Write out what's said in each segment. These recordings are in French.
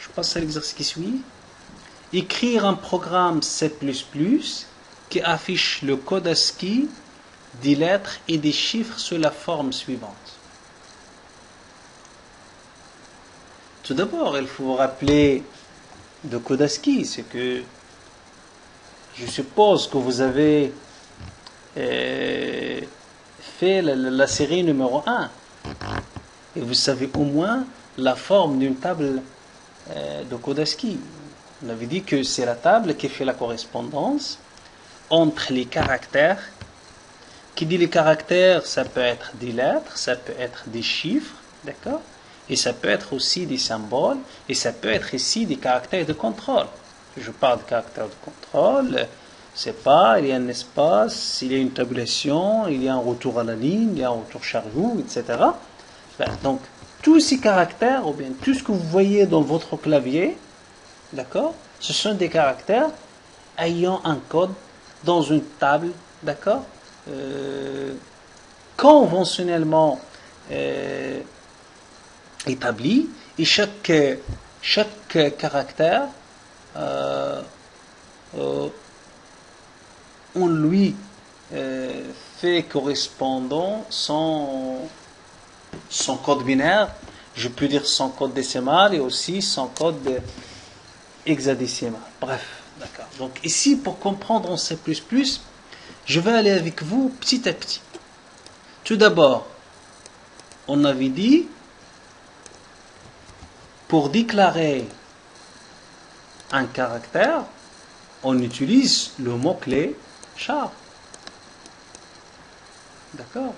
Je passe à l'exercice qui suit. Écrire un programme C++ qui affiche le code ASCII des lettres et des chiffres sous la forme suivante. Tout d'abord, il faut vous rappeler de code ASCII, c'est que je suppose que vous avez fait la série numéro 1 et vous savez au moins la forme d'une table de code ASCII. On avait dit que c'est la table qui fait la correspondance entre les caractères. Qui dit les caractères, ça peut être des lettres, ça peut être des chiffres, d'accord? Et ça peut être aussi des symboles, et ça peut être ici des caractères de contrôle. Je parle de caractères de contrôle, c'est pas, il y a un espace, il y a une tabulation, il y a un retour à la ligne, il y a un retour chariot, etc. Donc, tous ces caractères, ou bien tout ce que vous voyez dans votre clavier, d'accord, ce sont des caractères ayant un code dans une table, d'accord, conventionnellement établi, et chaque caractère on lui fait correspondant son code binaire, je peux dire son code décimal et aussi son code hexadécimal. Bref, d'accord. Donc ici, pour comprendre en C++, je vais aller avec vous petit à petit. Tout d'abord, on avait dit, pour déclarer un caractère, on utilise le mot-clé char. D'accord?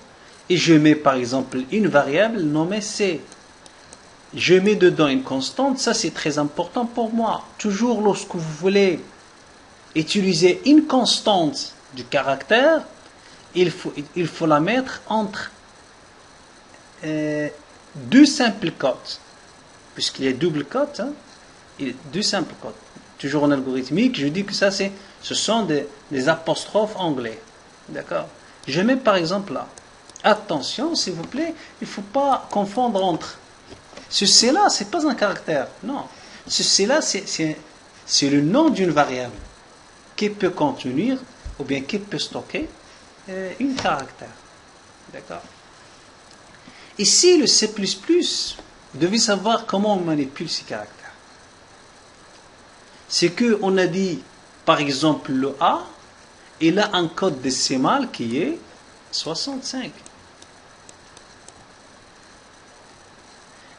Et je mets par exemple une variable nommée C. Je mets dedans une constante, ça c'est très important pour moi. Toujours lorsque vous voulez utiliser une constante du caractère, il faut la mettre entre deux simples cotes. Puisqu'il y a double cote, hein, deux simples cotes. Toujours en algorithmique, je dis que ça ce sont des apostrophes anglais. D'accord? Je mets par exemple là. Attention, s'il vous plaît, il ne faut pas confondre entre. Ce C-là, ce n'est pas un caractère. Non. Ce C-là, c'est le nom d'une variable qui peut contenir, ou bien qui peut stocker, un caractère. D'accord? Ici, le C++, vous devez savoir comment on manipule ces caractères. C'est qu'on a dit, par exemple, le A, il a un code décimal qui est 65.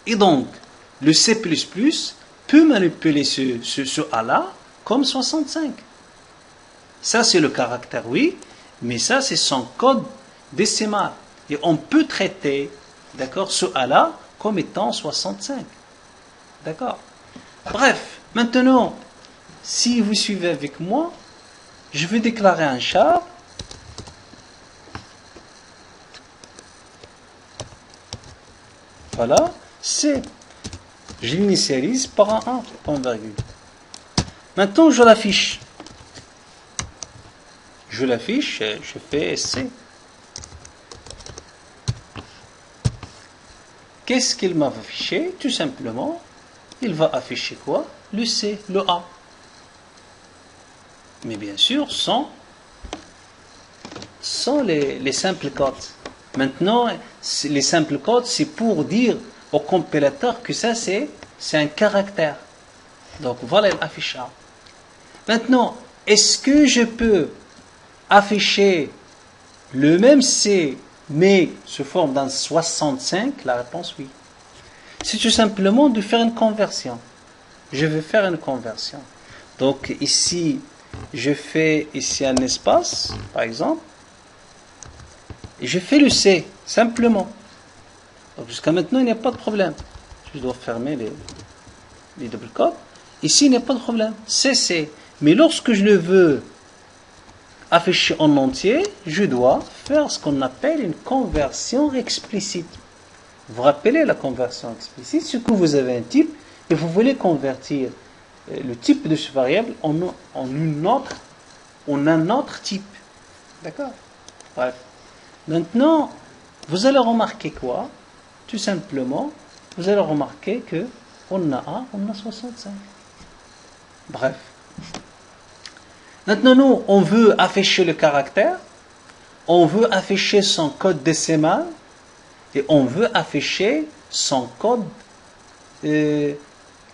Et donc, le C++ peut manipuler ce A-là comme 65. Ça, c'est le caractère, oui, mais ça, c'est son code décimal. Et on peut traiter, d'accord, ce A-là comme étant 65. D'accord? Bref, maintenant, si vous suivez avec moi, je vais déclarer un char. Voilà, c'est, je l'initialise par un 1, point virgule. Maintenant, je l'affiche. Je l'affiche, je fais C. Qu'est-ce qu'il m'a affiché? Tout simplement, il va afficher quoi? Le C, le A. Mais bien sûr, sans les simples codes. Maintenant, les simples codes, c'est pour dire au compilateur que ça, c'est un caractère. Donc, voilà l'affichage. Maintenant, est-ce que je peux afficher le même C, mais sous forme d'un 65? La réponse, oui. C'est tout simplement de faire une conversion. Je vais faire une conversion. Donc, ici, je fais ici un espace, par exemple, et je fais le C, simplement. Donc, jusqu'à maintenant, il n'y a pas de problème. Je dois fermer les double cotes. Ici, il n'y a pas de problème. C'est. Mais lorsque je le veux afficher en entier, je dois faire ce qu'on appelle une conversion explicite. Vous vous rappelez la conversion explicite? C'est que vous avez un type et vous voulez convertir le type de ce variable en un autre type. D'accord? Bref. Maintenant, vous allez remarquer quoi? Tout simplement, vous allez remarquer que On a A, on a 65. Bref. Maintenant, nous, on veut afficher le caractère, on veut afficher son code décimal, et on veut afficher son code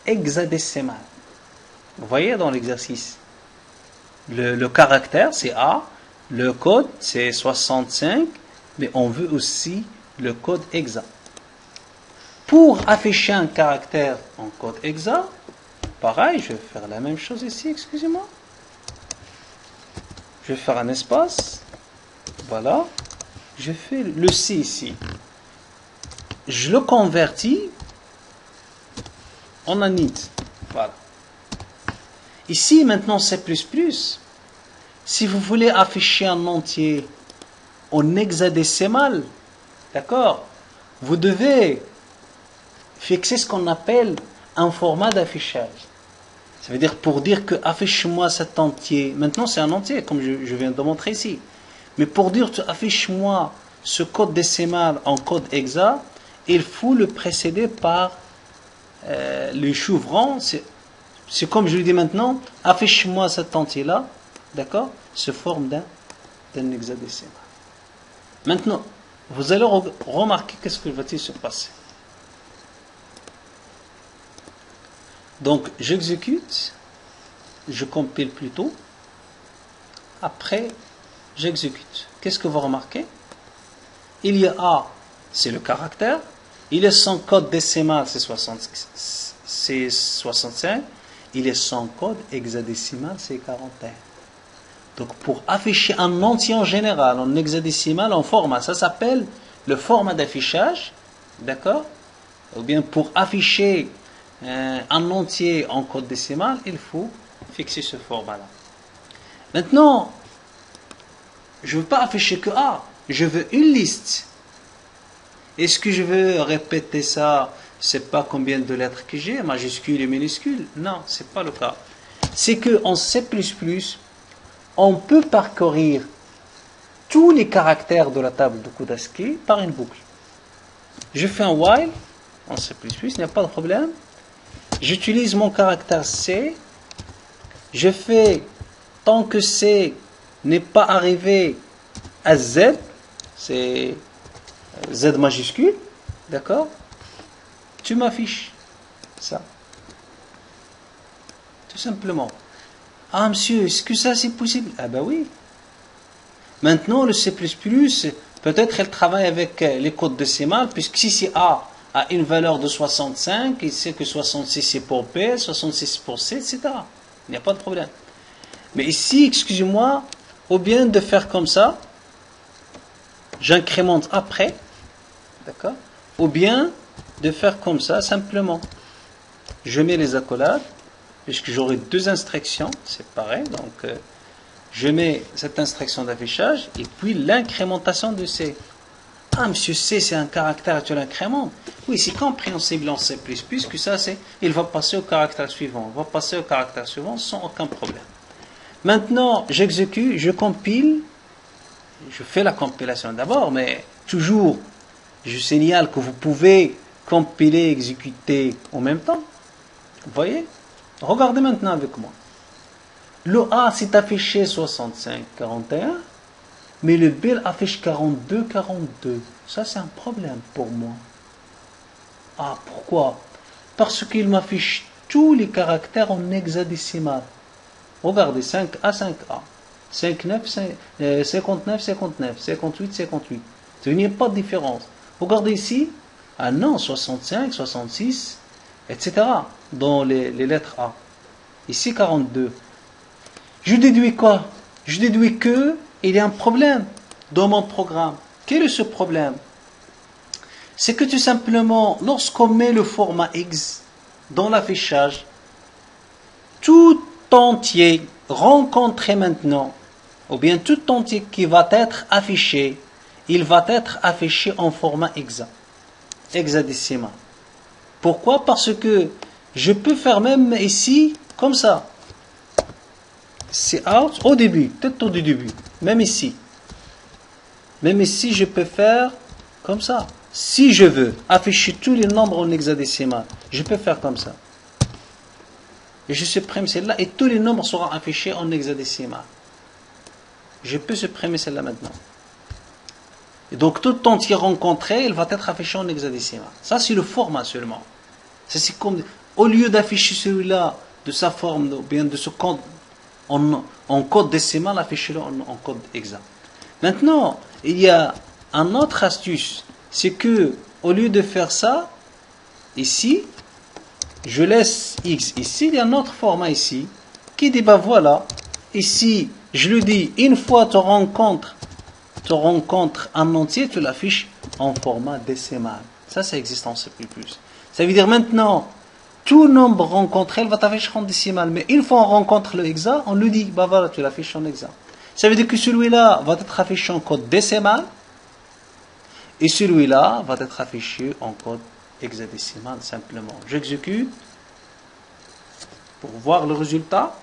hexadécimal. Vous voyez dans l'exercice, le caractère c'est A, le code c'est 65, mais on veut aussi le code hexa. Pour afficher un caractère en code hexa, pareil, je vais faire la même chose ici, excusez-moi. Je vais faire un espace, voilà, je fais le C ici. Je le convertis en init. Voilà. Ici, maintenant, C++, si vous voulez afficher un entier en hexadécimal, d'accord, vous devez fixer ce qu'on appelle un format d'affichage. Ça veut dire pour dire que affiche-moi cet entier. Maintenant, c'est un entier, comme je viens de montrer ici. Mais pour dire affiche-moi ce code décimal en code hexa, il faut le précéder par le chevrons. C'est comme je le dis maintenant, affiche-moi cet entier-là, d'accord, se forme d'un hexadécimal. Maintenant, vous allez remarquer qu'est-ce que va-t-il se passer. Donc, j'exécute, je compile plutôt, après, j'exécute. Qu'est-ce que vous remarquez? Il y a A, c'est le caractère, il y a son code décimal, c'est 65, il y a son code hexadécimal, c'est 41. Donc, pour afficher un entier en général, en hexadécimal, en format, ça s'appelle le format d'affichage, d'accord? Ou bien pour afficher un entier en code décimal, il faut fixer ce format-là. Maintenant, je ne veux pas afficher que A, je veux une liste. Est-ce que je veux répéter ça? C'est pas combien de lettres que j'ai, majuscules et minuscules. Non, c'est pas le cas. C'est qu'en C++, on peut parcourir tous les caractères de la table de Kudaski par une boucle. Je fais un while en C++, il n'y a pas de problème. J'utilise mon caractère C. Je fais tant que C n'est pas arrivé à Z, c'est Z majuscule, d'accord? Tu m'affiches ça. Tout simplement. Ah monsieur, est-ce que ça c'est possible? Ah ben oui. Maintenant le C++, peut-être elle travaille avec les codes décimales, puisque si c'est A a une valeur de 65, il sait que 66 c'est pour B, 66 pour C, etc. Il n'y a pas de problème. Mais ici, excusez-moi, au bien de faire comme ça, j'incrémente après, d'accord? Ou bien de faire comme ça, simplement. Je mets les accolades, puisque j'aurai deux instructions, c'est pareil, donc je mets cette instruction d'affichage, et puis l'incrémentation de C. Ah, monsieur C, c'est un caractère, tu l'incrémentes. Oui, c'est compréhensible en C++, que ça, c'est, il va passer au caractère suivant, il va passer au caractère suivant sans aucun problème. Maintenant, j'exécute, je compile, je fais la compilation d'abord, mais toujours, je signale que vous pouvez compiler et exécuter en même temps. Vous voyez? Regardez maintenant avec moi. Le A s'est affiché 65, 41, mais le B affiche 42, 42. Ça, c'est un problème pour moi. Ah, pourquoi? Parce qu'il m'affiche tous les caractères en hexadécimal. Regardez, 5A, 5A. 59, 59, 59, 58, 58. Il n'y a pas de différence. Regardez ici. Ah non, 65, 66, etc. Dans les lettres A. Ici, 42. Je déduis quoi? Je déduis que il y a un problème dans mon programme. Quel est ce problème? C'est que tout simplement, lorsqu'on met le format X dans l'affichage, tout entier rencontré maintenant, ou bien tout entier qui va être affiché, il va être affiché en format hexadécimal. Pourquoi? Parce que je peux faire même ici, comme ça. C'est out au début, peut-être au début, même ici. Même ici, je peux faire comme ça. Si je veux afficher tous les nombres en hexadécimal, je peux faire comme ça. Et je supprime celle-là et tous les nombres seront affichés en hexadécimal. Je peux supprimer celle-là maintenant. Et donc tout entier rencontré, il va être affiché en hexadécimal. Ça c'est le format seulement. C'est comme, au lieu d'afficher celui-là de sa forme, ou bien de ce code en code décimal, affichez-le en code hexa. Maintenant, il y a un autre astuce, c'est que au lieu de faire ça, ici, je laisse X ici, il y a un autre format ici, qui dit, ben voilà, ici, je lui dis, une fois tu rencontres un entier, tu l'affiches en format décimal. Ça existe en C++. Ça veut dire maintenant, tout nombre rencontré, il va t'afficher en décimal. Mais une fois on rencontre le hexa, on lui dit, bah voilà, tu l'affiches en hexa. Ça veut dire que celui-là va être affiché en code décimal, et celui-là va être affiché en code hexadécimal simplement. J'exécute pour voir le résultat.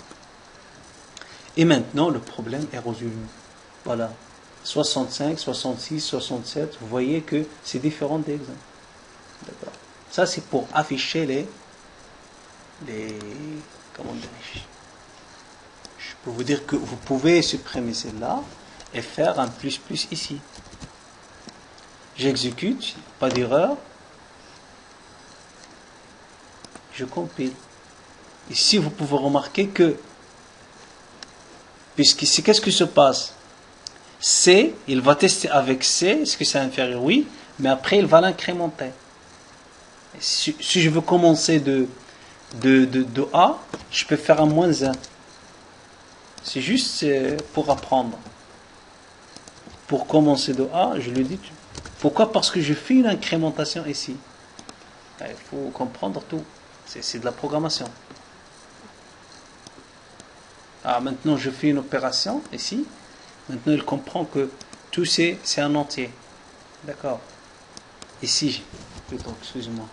Et maintenant, le problème est résolu. Voilà. 65, 66, 67, vous voyez que c'est différent des hexas. D'accord. Ça, c'est pour afficher les comment dirais-je, je peux vous dire que vous pouvez supprimer celle-là et faire un plus plus ici. J'exécute, pas d'erreur. Je compile. Ici, vous pouvez remarquer que, puisqu'ici, qu'est-ce qui se passe? C, il va tester avec C, est-ce que c'est inférieur? Oui, mais après, il va l'incrémenter. Si je veux commencer de A, je peux faire un moins 1. C'est juste pour apprendre. Pour commencer de A, je lui dis, pourquoi? Parce que je fais une incrémentation ici. Il faut comprendre tout. C'est de la programmation. Maintenant, je fais une opération ici. Maintenant, il comprend que tout c'est un entier. D'accord. Ici, plutôt, excuse-moi.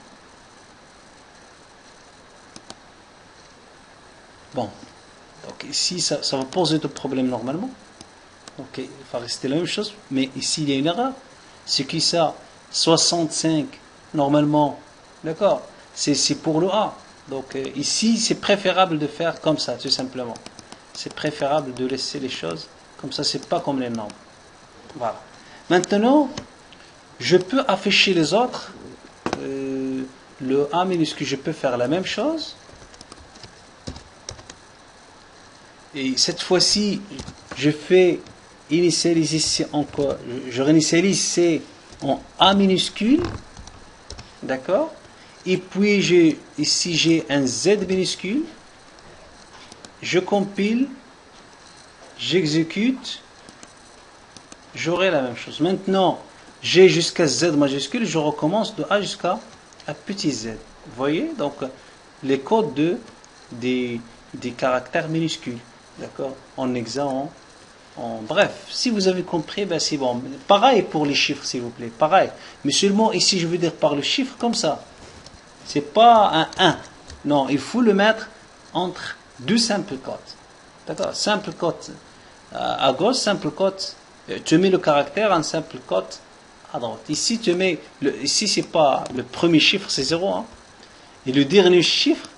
Bon. Donc ici, ça va poser de problèmes normalement. Donc il va rester la même chose. Mais ici, il y a une erreur. C'est qui ça? 65, normalement. D'accord. C'est pour le A. Donc ici, c'est préférable de faire comme ça, tout simplement. C'est préférable de laisser les choses comme ça, c'est pas comme les nombres. Voilà. Maintenant, je peux afficher les autres. Le A minuscule, je peux faire la même chose. Et cette fois-ci, je fais initialiser ici encore. Je réinitialise C en A minuscule. D'accord. Et puis, ici, j'ai un Z minuscule. Je compile. J'exécute. J'aurai la même chose. Maintenant, j'ai jusqu'à Z majuscule. Je recommence de A jusqu'à petit z. Vous voyez? Donc, les codes des caractères minuscules. D'accord? En hexa, bref, si vous avez compris, ben c'est bon. Pareil pour les chiffres, s'il vous plaît. Pareil. Mais seulement ici, je veux dire par le chiffre comme ça. C'est pas un 1. Non, il faut le mettre entre deux simple cotes. D'accord? Simple cote à gauche, simple cote. Tu mets le caractère en simple cote à droite. Ici, ici, c'est pas le premier chiffre, c'est 0. Hein. Et le dernier chiffre,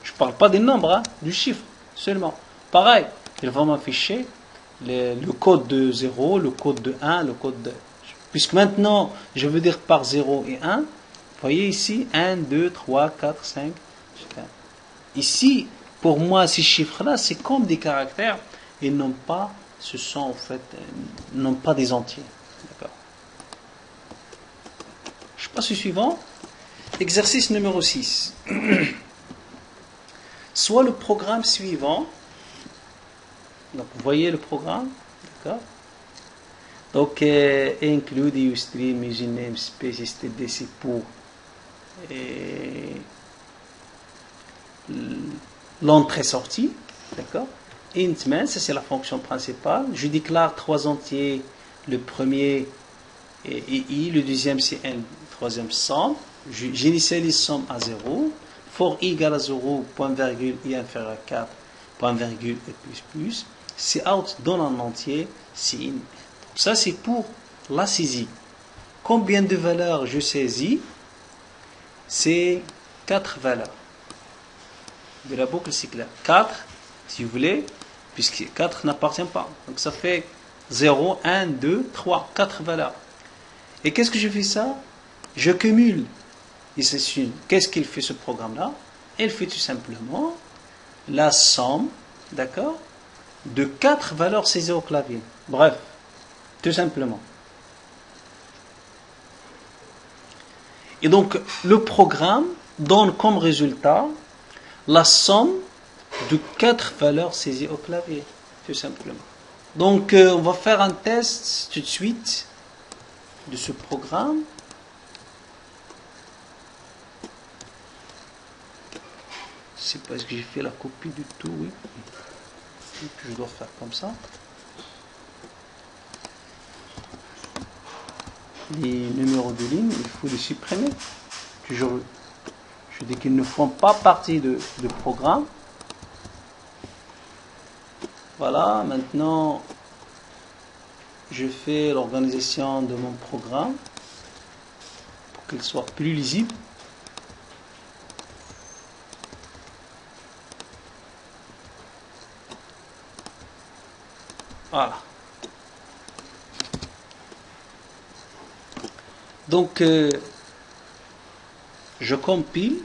je parle pas des nombres, hein, du chiffre seulement. Pareil, il va m'afficher le code de 0, le code de 1, le code de... Puisque maintenant, je veux dire par 0 et 1, vous voyez ici, 1, 2, 3, 4, 5, etc. Ici, pour moi, ces chiffres-là, c'est comme des caractères, et non pas, ce sont en fait, non pas des entiers. D'accord. Je passe au suivant. Exercice numéro 6. Soit le programme suivant. Donc, vous voyez le programme. D'accord. Donc, include UStream, using namespace, std, c'est pour l'entrée-sortie. D'accord. Int main, ça c'est la fonction principale. Je déclare 3 entiers. Le premier est i, le deuxième c'est n, le troisième somme. J'initialise somme à 0. For i égale à 0, point virgule, i inférieur à 4, point virgule et plus plus. Si out donne un entier, si in. Ça c'est pour la saisie. Combien de valeurs je saisis? C'est 4 valeurs de la boucle c'est clair. 4, si vous voulez, puisque 4 n'appartient pas. Donc ça fait 0, 1, 2, 3, 4 valeurs. Et qu'est-ce que je fais ça? Je cumule. Et qu'est-ce qu'il fait ce programme-là? Il fait tout simplement la somme, d'accord, de 4 valeurs saisies au clavier. Bref, tout simplement. Et donc, le programme donne comme résultat la somme de 4 valeurs saisies au clavier, tout simplement. Donc, on va faire un test tout de suite de ce programme. C'est parce que j'ai fait la copie du tout, oui. Donc, je dois faire comme ça. Les numéros de ligne, il faut les supprimer. Toujours, je dis qu'ils ne font pas partie du programme. Voilà, maintenant, je fais l'organisation de mon programme pour qu'il soit plus lisible. Voilà. Donc, je compile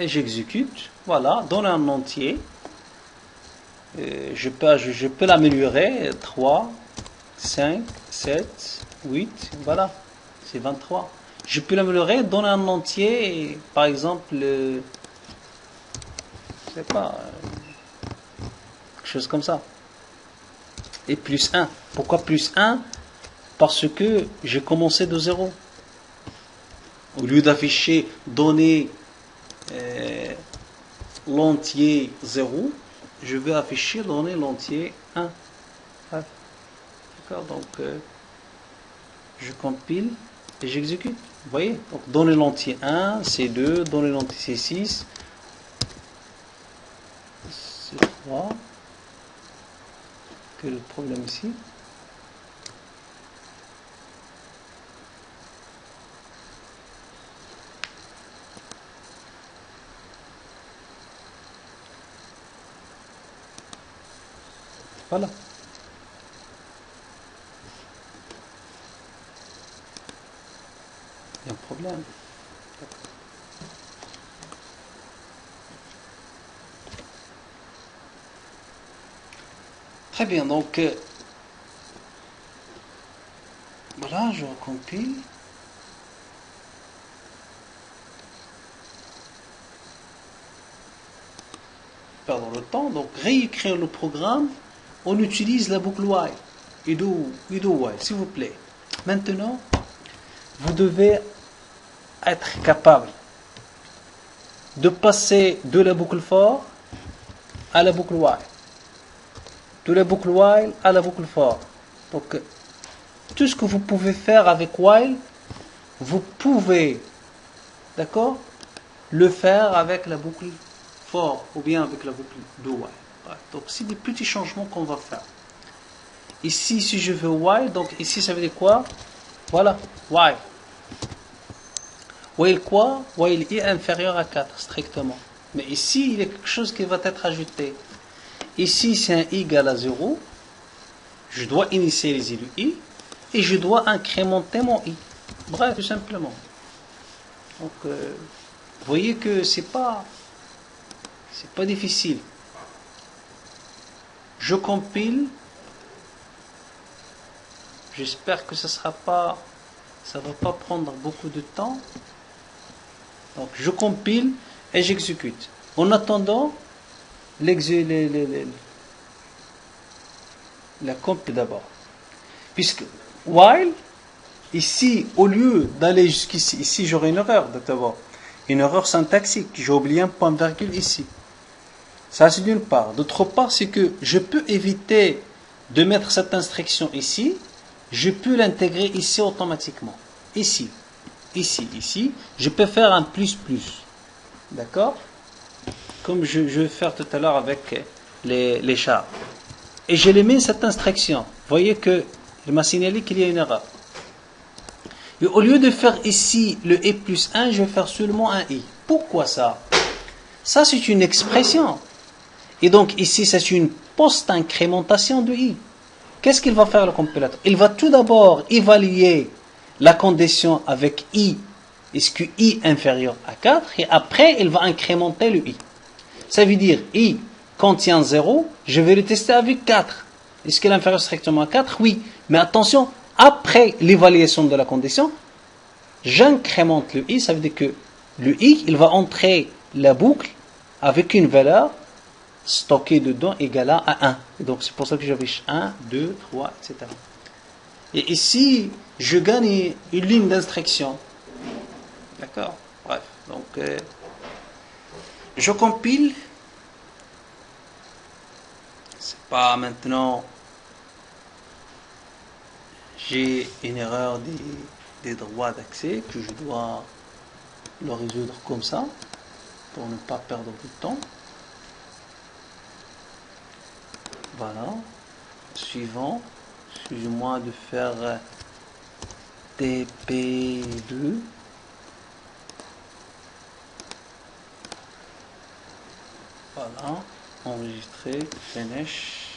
et j'exécute. Voilà, donne un entier. Je peux l'améliorer. 3, 5, 7, 8. Voilà, c'est 23. Je peux l'améliorer, donner un entier. Par exemple, je sais pas, quelque chose comme ça. Et plus 1. Pourquoi plus 1? Parce que j'ai commencé de 0. Au lieu d'afficher, donner l'entier 0, je vais afficher, donner l'entier 1. D'accord, donc je compile et j'exécute. Vous voyez, donc donner l'entier 1, c'est 2, donner l'entier c'est 6, c'est 3. Quel est le problème ici? Voilà. Il y a un problème. Très bien, donc voilà, je recompile. Perdons le temps, donc réécrire le programme. On utilise la boucle while et do while, s'il vous plaît. Maintenant, vous devez être capable de passer de la boucle for à la boucle while, de la boucle while à la boucle for. Donc, tout ce que vous pouvez faire avec while, vous pouvez, d'accord, le faire avec la boucle for ou bien avec la boucle do while. Donc, c'est des petits changements qu'on va faire. Ici, si je veux while, donc ici, ça veut dire quoi? Voilà, while. While quoi? While i est inférieur à 4, strictement. Mais ici, il y a quelque chose qui va être ajouté. Ici, c'est un i égale à 0. Je dois initialiser le i et je dois incrémenter mon i. Bref, tout simplement. Donc, vous voyez que c'est pas difficile. Je compile. J'espère que ça va pas prendre beaucoup de temps. Donc, je compile et j'exécute. En attendant, la comp d'abord. Puisque while, ici, au lieu d'aller jusqu'ici, ici j'aurai une erreur d'abord. Une erreur syntaxique. J'ai oublié un point virgule ici. Ça, c'est d'une part. D'autre part, c'est que je peux éviter de mettre cette instruction ici. Je peux l'intégrer ici automatiquement. Ici. Je peux faire un plus. D'accord? Comme je vais faire tout à l'heure avec les chars. Et je les mets cette instruction. Vous voyez que il m'a signalé qu'il y a une erreur. Et au lieu de faire ici le i plus 1, je vais faire seulement un i. Pourquoi ça? Ça, c'est une expression. Et donc, ici, c'est une post-incrémentation de i. Qu'est-ce qu'il va faire le compilateur? Il va tout d'abord évaluer la condition avec i. Est-ce que i inférieur à 4? Et après, il va incrémenter le i. Ça veut dire, i contient 0, je vais le tester avec 4. Est-ce qu'il est inférieur strictement à 4? Oui. Mais attention, après l'évaluation de la condition, j'incrémente le i, ça veut dire que le i, il va entrer la boucle avec une valeur stockée dedans égale à 1. Et donc c'est pour ça que j'affiche 1, 2, 3, etc. Et ici, je gagne une ligne d'instruction. D'accord? Bref. Donc, je compile. C'est pas maintenant. J'ai une erreur des droits d'accès que je dois le résoudre comme ça pour ne pas perdre de temps. Voilà. Suivant. Excusez-moi de faire TP2. Voilà. Enregistrer. Finish.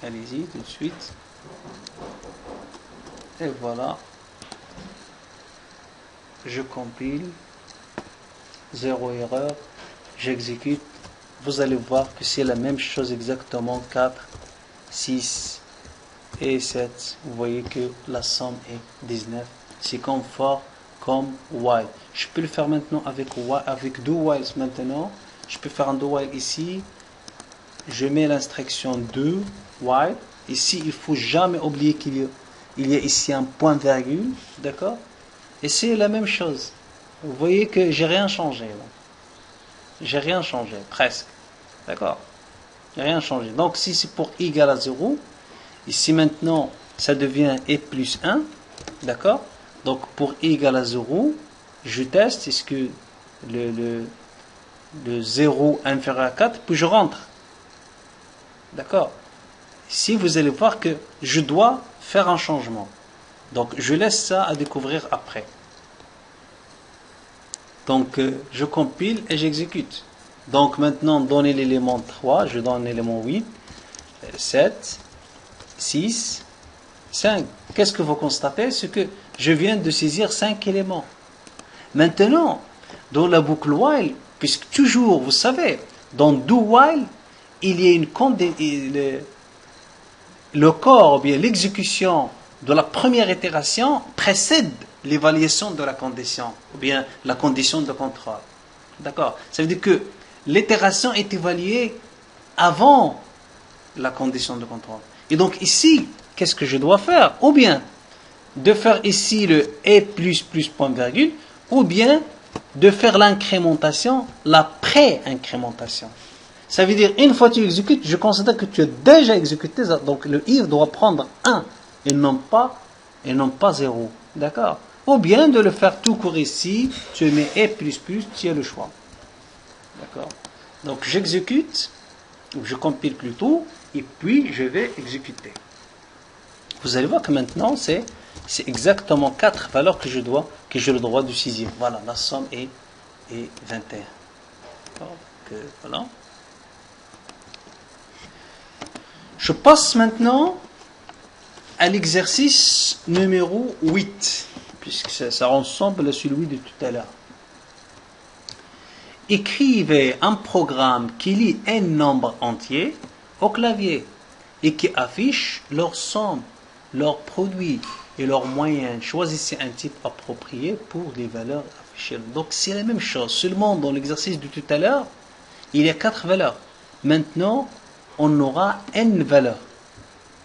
Allez-y tout de suite. Et voilà. Je compile. Zéro erreur. J'exécute. Vous allez voir que c'est la même chose exactement. 4, 6 et 7. Vous voyez que la somme est 19. C'est comme for, comme while. Je peux le faire maintenant avec while, avec do while maintenant. Je peux faire un do while ici. Je mets l'instruction do while. Ici, il ne faut jamais oublier qu'il y a ici un point virgule. D'accord? Et c'est la même chose. Vous voyez que j'ai rien changé là. J'ai rien changé, presque. D'accord? J'ai rien changé. Donc, si c'est pour i égale à 0, ici maintenant, ça devient i plus 1. D'accord? Donc, pour i égale à 0, je teste, est-ce que le 0 inférieur à 4, puis je rentre. D'accord? Ici, vous allez voir que je dois faire un changement. Donc, je laisse ça à découvrir après. Donc, je compile et j'exécute. Donc, maintenant, donner l'élément 3, je donne l'élément 8, 7, 6, 5. Qu'est-ce que vous constatez? C'est que je viens de saisir 5 éléments. Maintenant, dans la boucle while, puisque toujours, vous savez, dans do while, il y a le corps, ou bien l'exécution de la première itération précède l'évaluation de la condition, ou bien la condition de contrôle. D'accord? Ça veut dire que l'itération est évaluée avant la condition de contrôle. Et donc ici, qu'est-ce que je dois faire? Ou bien de faire ici le et plus point virgule, ou bien de faire l'incrémentation, la pré-incrémentation. Ça veut dire, une fois que tu exécutes, je considère que tu as déjà exécuté ça. Donc le i doit prendre 1 et non pas 0. D'accord? Ou bien de le faire tout court ici, tu mets et plus, tu as le choix. D'accord? Donc j'exécute, ou je compile plutôt, et puis je vais exécuter. Vous allez voir que maintenant c'est exactement 4 valeurs que j'ai le droit de saisir. Voilà, la somme est 21. Donc, voilà. Je passe maintenant à l'exercice numéro 8, puisque ça ressemble à celui de tout à l'heure. Écrivez un programme qui lit un nombre entier au clavier et qui affiche leur somme, leur produit et leur moyenne. Choisissez un type approprié pour les valeurs affichées. Donc c'est la même chose, seulement dans l'exercice de tout à l'heure, il y a 4 valeurs. Maintenant, on aura n valeurs.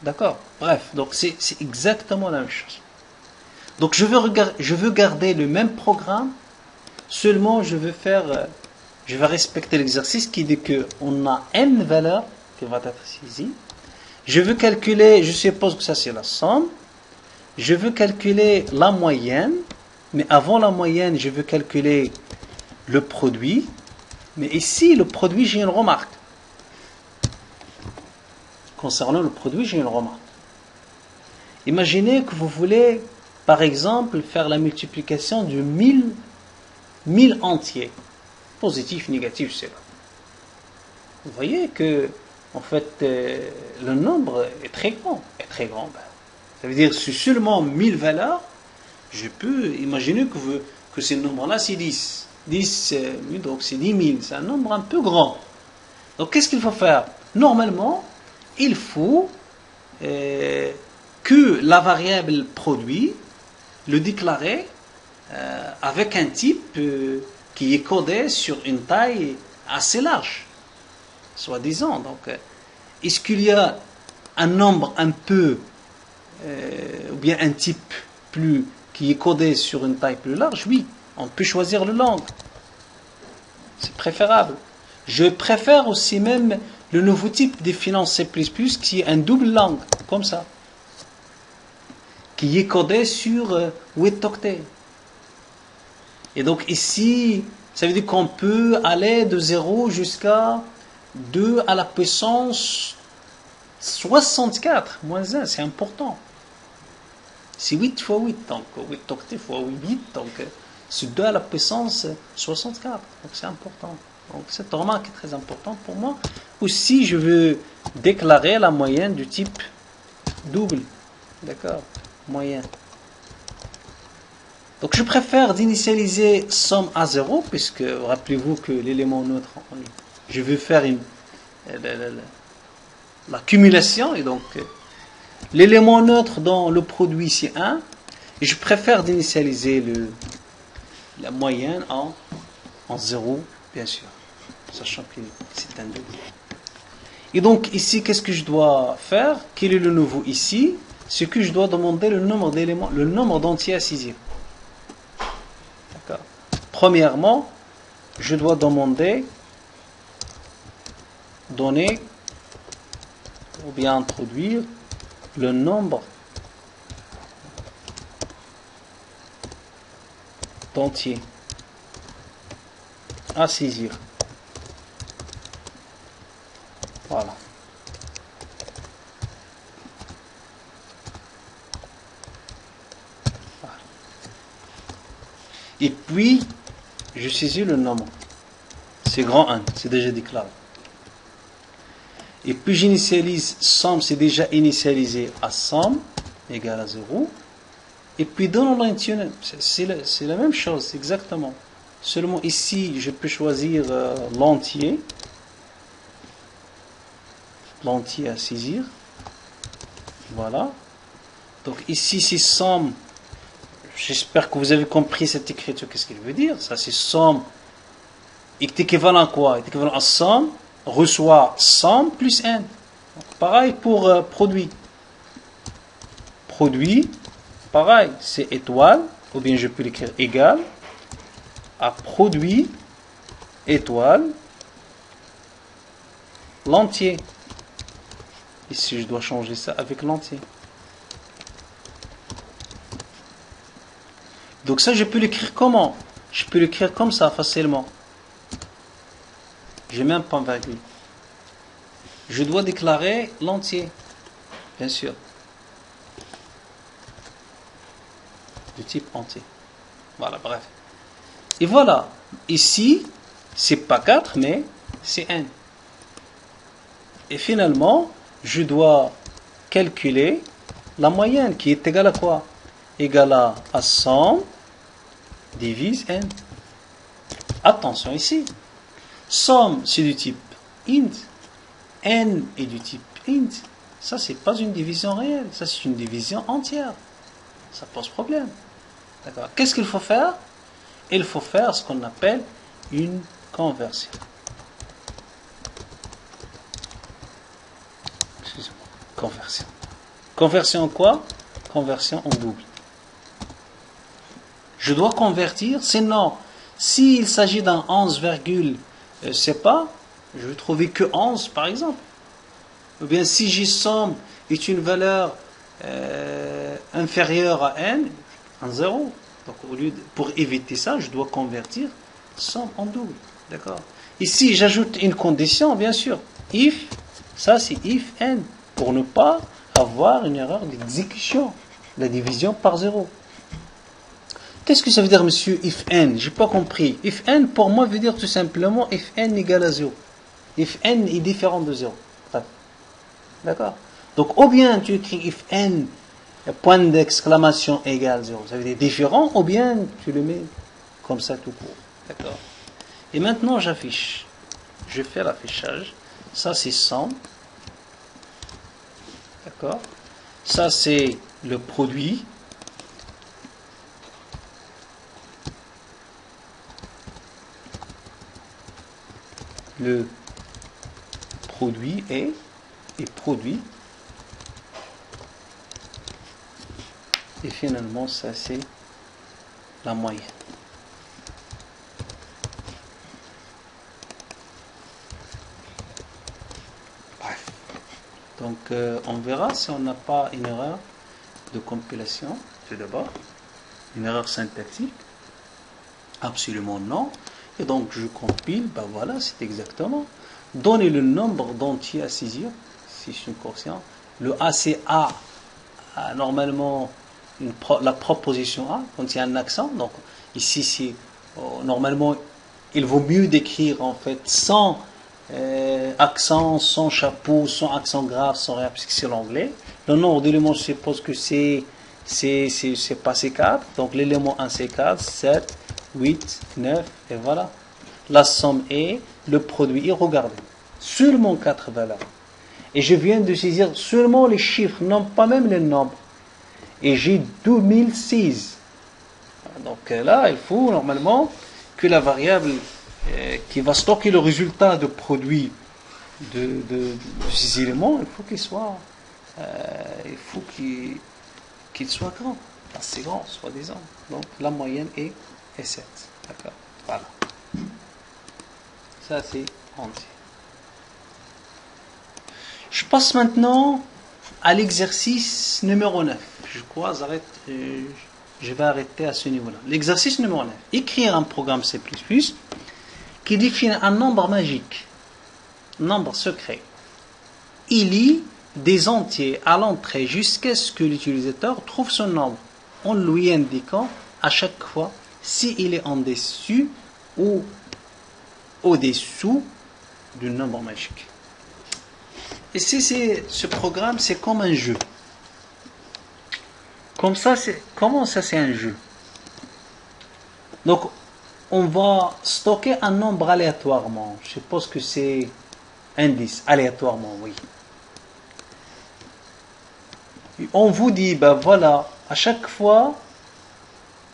D'accord? Bref, donc c'est exactement la même chose. Donc je veux garder le même programme, seulement je vais respecter l'exercice qui dit qu'on a n valeurs qui va être saisies. Je veux calculer, je suppose que ça c'est la somme. Je veux calculer la moyenne, mais avant la moyenne, je veux calculer le produit. Mais ici, le produit, j'ai une remarque. Concernant le produit, j'ai une remarque. Imaginez que vous voulez par exemple, faire la multiplication de 1000 entiers. Positif, négatif, c'est là. Vous voyez que, en fait, le nombre est très grand. Ça veut dire, sur seulement 1000 valeurs, je peux imaginer que ce nombre-là, c'est 10. 10, donc c'est 10 000. C'est un nombre un peu grand. Donc, qu'est-ce qu'il faut faire? Normalement, il faut que la variable produit le déclarer avec un type qui est codé sur une taille assez large, soi-disant. Donc, est-ce qu'il y a un nombre un peu, ou bien un type qui est codé sur une taille plus large? Oui, on peut choisir le long. C'est préférable. Je préfère aussi même le nouveau type définant C++ qui est un double langue, comme ça, qui est codé sur 8 octets. Et donc ici, ça veut dire qu'on peut aller de 0 jusqu'à 2 à la puissance 64, moins 1, c'est important. C'est 8 fois 8, donc 8 octets fois 8, donc c'est 2 à la puissance 64, donc c'est important. Donc cette remarque est très importante pour moi. Aussi, je veux déclarer la moyenne du type double. D'accord? Moyenne. Donc je préfère d'initialiser somme à 0, puisque rappelez-vous que l'élément neutre, je veux faire la cumulation, et donc l'élément neutre dans le produit c'est 1, et je préfère d'initialiser la moyenne en 0, bien sûr, sachant que c'est un double. Et donc ici, qu'est-ce que je dois faire? Quel est le nouveau ici? C'est que je dois demander le nombre d'éléments, le nombre d'entiers à saisir. D'accord. Premièrement, je dois donner ou bien introduire le nombre d'entiers à saisir. Voilà. Et puis, je saisis le nombre. C'est grand 1, c'est déjà déclaré. Et puis j'initialise somme, c'est déjà initialisé à somme, égale à 0. Et puis dans l'intitulé, c'est la même chose, exactement. Seulement ici, je peux choisir l'entier. L'entier à saisir. Voilà. Donc ici, c'est somme. J'espère que vous avez compris cette écriture. Qu'est-ce qu'elle veut dire? Ça, c'est somme. Est équivalent à quoi? Est équivalent à somme, reçoit somme plus n. Donc, pareil pour produit. Produit, pareil, c'est étoile, ou bien je peux l'écrire égal à produit, étoile, l'entier. Ici, je dois changer ça avec l'entier. Donc ça, je peux l'écrire comment? Je peux l'écrire comme ça, facilement. J'ai même pas virgule. Je dois déclarer l'entier, bien sûr. Du type entier. Voilà, bref. Et voilà. Ici, c'est pas 4, mais c'est n. Et finalement, je dois calculer la moyenne, qui est égale à quoi? Égale à 100 divise n. Attention ici. Somme, c'est du type int. N est du type int. Ça, c'est pas une division réelle. Ça, c'est une division entière. Ça pose problème. D'accord. Qu'est-ce qu'il faut faire? Il faut faire ce qu'on appelle une conversion. Excusez-moi. Conversion. Conversion en quoi? Conversion en double. Je dois convertir, sinon, s'il s'agit d'un 11, c'est pas, je vais trouver que 11 par exemple. Ou bien si j'ai somme est une valeur inférieure à n, en 0. Donc pour éviter ça, je dois convertir somme en double. D'accord. Ici, j'ajoute une condition, bien sûr. If, ça c'est if n, pour ne pas avoir une erreur d'exécution, la division par 0. Qu'est-ce que ça veut dire, monsieur, if n? J'ai pas compris. If n, pour moi, veut dire tout simplement if n égale à 0. If n est différent de 0. Bref. D'accord? Donc, ou bien tu écris if n, point d'exclamation égale 0. Ça veut dire différent, ou bien tu le mets comme ça tout court. D'accord? Et maintenant, j'affiche. Je fais l'affichage. Ça, c'est 100. D'accord? Ça, c'est le produit. Le produit et produit. Et finalement, ça, c'est la moyenne. Bref. Donc, on verra si on n'a pas une erreur de compilation, tout d'abord. Une erreur syntaxique. Absolument non. Et donc, je compile, ben voilà, c'est exactement. Donnez le nombre d'entiers à saisir, si c'est une quotient. Le A, c'est A, normalement, la proposition A, quand il y a un accent. Donc, ici, c'est, normalement, il vaut mieux d'écrire, en fait, sans accent, sans chapeau, sans accent grave, sans rien, puisque c'est l'anglais. Le nombre d'éléments, je suppose que c'est pas C4. Donc, l'élément 1, c'est 4, 7, 8, 9, et voilà. La somme est le produit. Et regardez, seulement 4 valeurs. Et je viens de saisir seulement les chiffres, non pas même les nombres. Et j'ai 2006. Donc là, il faut normalement que la variable qui va stocker le résultat de produit de ces éléments, il faut qu'il soit, qu'il soit grand. Assez grand, soi-disant. Donc la moyenne est 7. D'accord? Voilà. Ça, c'est entier. Je passe maintenant à l'exercice numéro 9. Je crois, je vais arrêter à ce niveau-là. L'exercice numéro 9. Écrire un programme C++ qui définit un nombre magique, un nombre secret. Il lit des entiers à l'entrée jusqu'à ce que l'utilisateur trouve son nombre, en lui indiquant à chaque fois s'il est en dessus ou au-dessous du nombre magique. Et ce programme, c'est comme un jeu. Comment ça, c'est un jeu? Donc, on va stocker un nombre aléatoirement. Je suppose que c'est un 10, aléatoirement, oui. Et on vous dit, ben voilà, à chaque fois,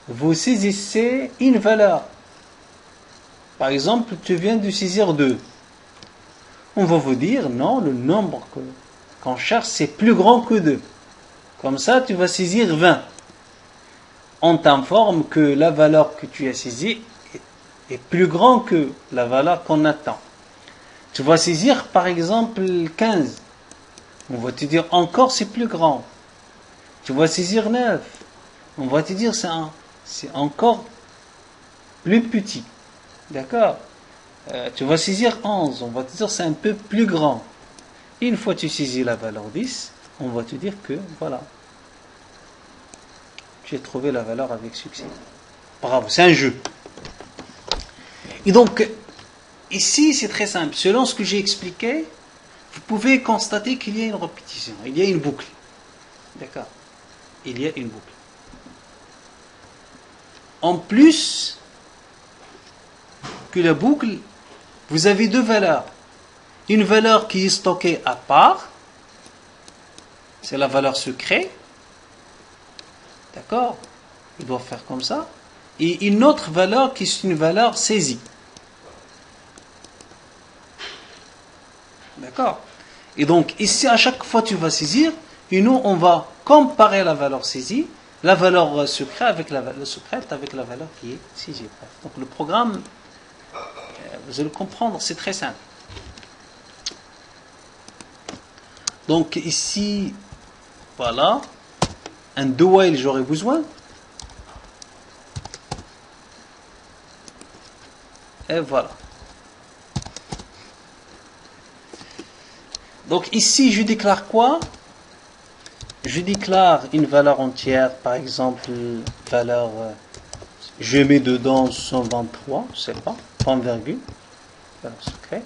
vous saisissez une valeur. Par exemple, tu viens de saisir 2. On va vous dire, non, le nombre qu'on cherche, c'est plus grand que 2. Comme ça, tu vas saisir 20. On t'informe que la valeur que tu as saisie est plus grande que la valeur qu'on attend. Tu vas saisir, par exemple, 15. On va te dire, encore, c'est plus grand. Tu vas saisir 9. On va te dire, c'est encore plus petit. D'accord? Tu vas saisir 11, on va te dire c'est un peu plus grand. Une fois que tu saisis la valeur 10, on va te dire que voilà, tu as trouvé la valeur avec succès. Bravo, c'est un jeu. Et donc, ici c'est très simple. Selon ce que j'ai expliqué, vous pouvez constater qu'il y a une répétition, il y a une boucle. D'accord? Il y a une boucle. En plus que la boucle, vous avez deux valeurs. Une valeur qui est stockée à part, c'est la valeur secrète. D'accord? Il doit faire comme ça. Et une autre valeur qui est une valeur saisie. D'accord? Et donc, ici, à chaque fois tu vas saisir, et nous, on va comparer la valeur saisie, la valeur secrète avec la valeur qui est saisie. Donc, le programme, vous allez le comprendre, c'est très simple. Donc, ici, voilà, un do while, j'aurais besoin. Et voilà. Donc ici, je déclare quoi? Je déclare une valeur entière, par exemple, valeur Je mets dedans 123, je sais pas, point virgule, valeur secret.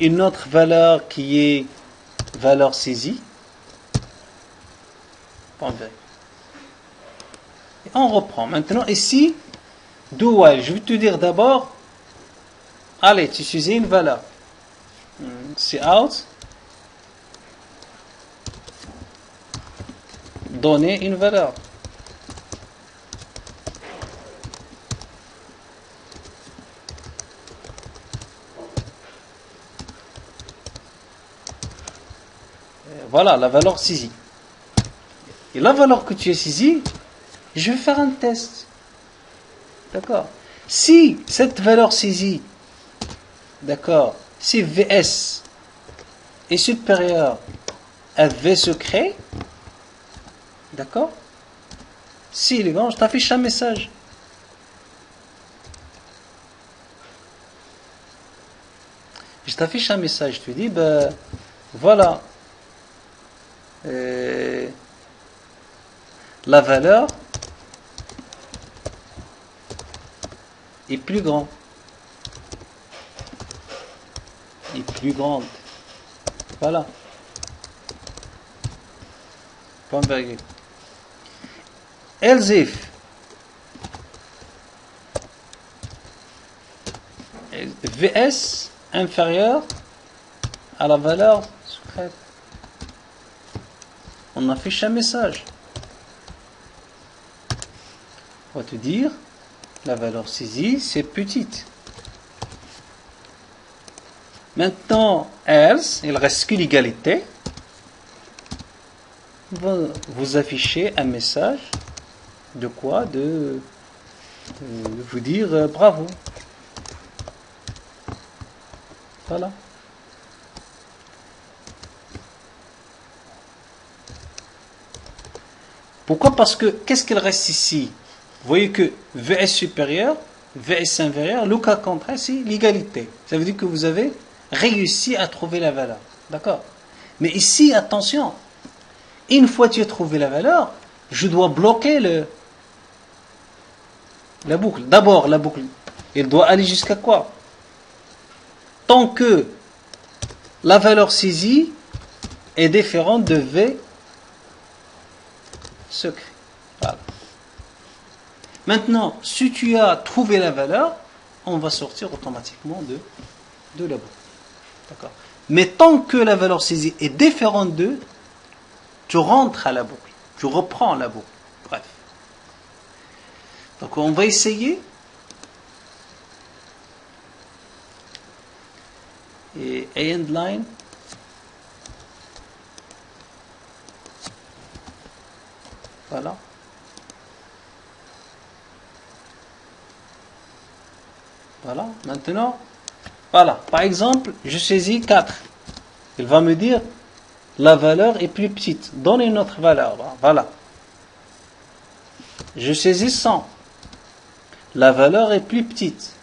Une autre valeur qui est valeur saisie, point virgule. Et on reprend. Maintenant, ici, do while, je vais te dire d'abord, allez, tu saisis une valeur. C'est out. Donner une valeur. Voilà la valeur saisie. Et la valeur que tu as saisie, je vais faire un test. D'accord? Si cette valeur saisie, d'accord, si VS est supérieur à V secret, d'accord? Si il est grand, je t'affiche un message. Je t'affiche un message, je te dis, ben voilà. La valeur est plus grande. Est plus grande. Voilà. Point virgule. Else if VS inférieur à la valeur secrète. On affiche un message. On va te dire, la valeur saisie, c'est petite. Maintenant, else, il reste que l'égalité. Vous affichez un message de quoi? De vous dire bravo. Voilà. Pourquoi? Parce que, qu'est-ce qu'il reste ici? Vous voyez que VS supérieur, VS inférieur, le cas contraire, c'est l'égalité. Ça veut dire que vous avez réussi à trouver la valeur. D'accord? Mais ici, attention, une fois que tu as trouvé la valeur, je dois bloquer la boucle. D'abord, la boucle, elle doit aller jusqu'à quoi? Tant que la valeur saisie est différente de V secret. Voilà. Maintenant, si tu as trouvé la valeur, on va sortir automatiquement de la boucle. D'accord? Mais tant que la valeur saisie est différente de, tu rentres à la boucle. Tu reprends la boucle. Bref. Donc on va essayer. Et end line. Voilà. Voilà. Maintenant, voilà. Par exemple, je saisis 4. Il va me dire, la valeur est plus petite. Donne une autre valeur. Voilà. Je saisis 100. La valeur est plus petite.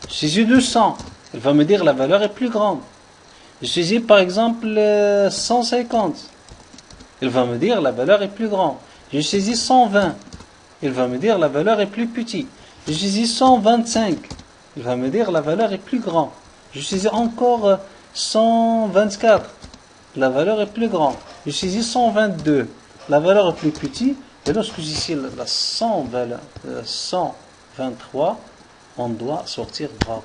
Je saisis 200. Il va me dire, la valeur est plus grande. Je saisis par exemple 150. Il va me dire, la valeur est plus grande. Je saisis 120. Il va me dire, la valeur est plus petite. Je saisis 125. Il va me dire, la valeur est plus grande. Je saisis encore 124. La valeur est plus grande. Je saisis 122. La valeur est plus petite. Et lorsque j'ai la 123, on doit sortir bravo.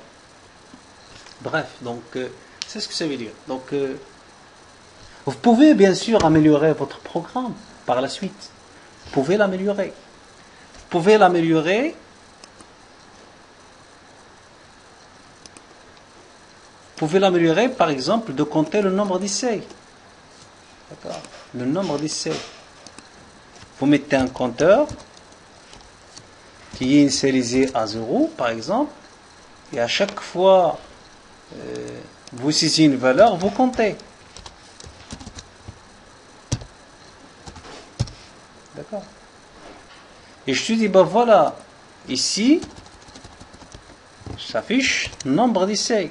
Bref, donc, c'est ce que ça veut dire. Donc, vous pouvez bien sûr améliorer votre programme par la suite. Vous pouvez l'améliorer. Vous pouvez l'améliorer. Vous pouvez l'améliorer, par exemple, de compter le nombre d'essais. D'accord? Le nombre d'essais. Vous mettez un compteur qui est initialisé à 0, par exemple, et à chaque fois vous saisissez une valeur, vous comptez. D'accord? Et je te dis, ben voilà, ici, s'affiche nombre d'essais.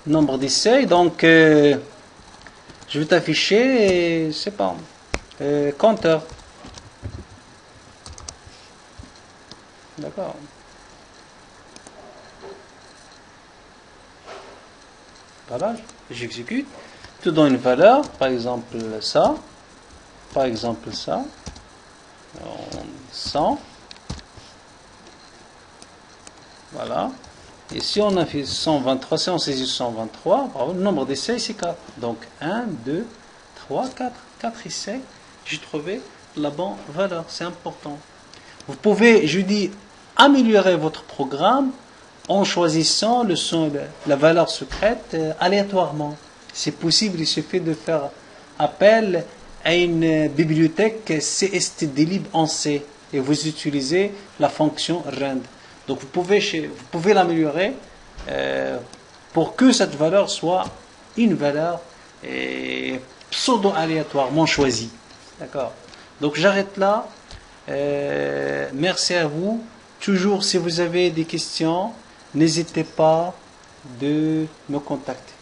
Nombre d'essais, donc je Je vais t'afficher, c'est pas, compteur. D'accord. Voilà, j'exécute. Tu donnes une valeur, par exemple ça, par exemple ça, 100. Voilà. Et si on a fait 123, si on saisit 123, le nombre d'essais c'est 4. Donc 1, 2, 3, 4. 4 essais, j'ai trouvé la bonne valeur. C'est important. Vous pouvez, je dis, améliorer votre programme en choisissant la valeur secrète aléatoirement. C'est possible, il suffit de faire appel à une bibliothèque CSTDlib en C et vous utilisez la fonction rand. Donc vous pouvez l'améliorer pour que cette valeur soit une valeur pseudo-aléatoirement choisie. D'accord. Donc j'arrête là. Merci à vous. Toujours si vous avez des questions, n'hésitez pas de me contacter.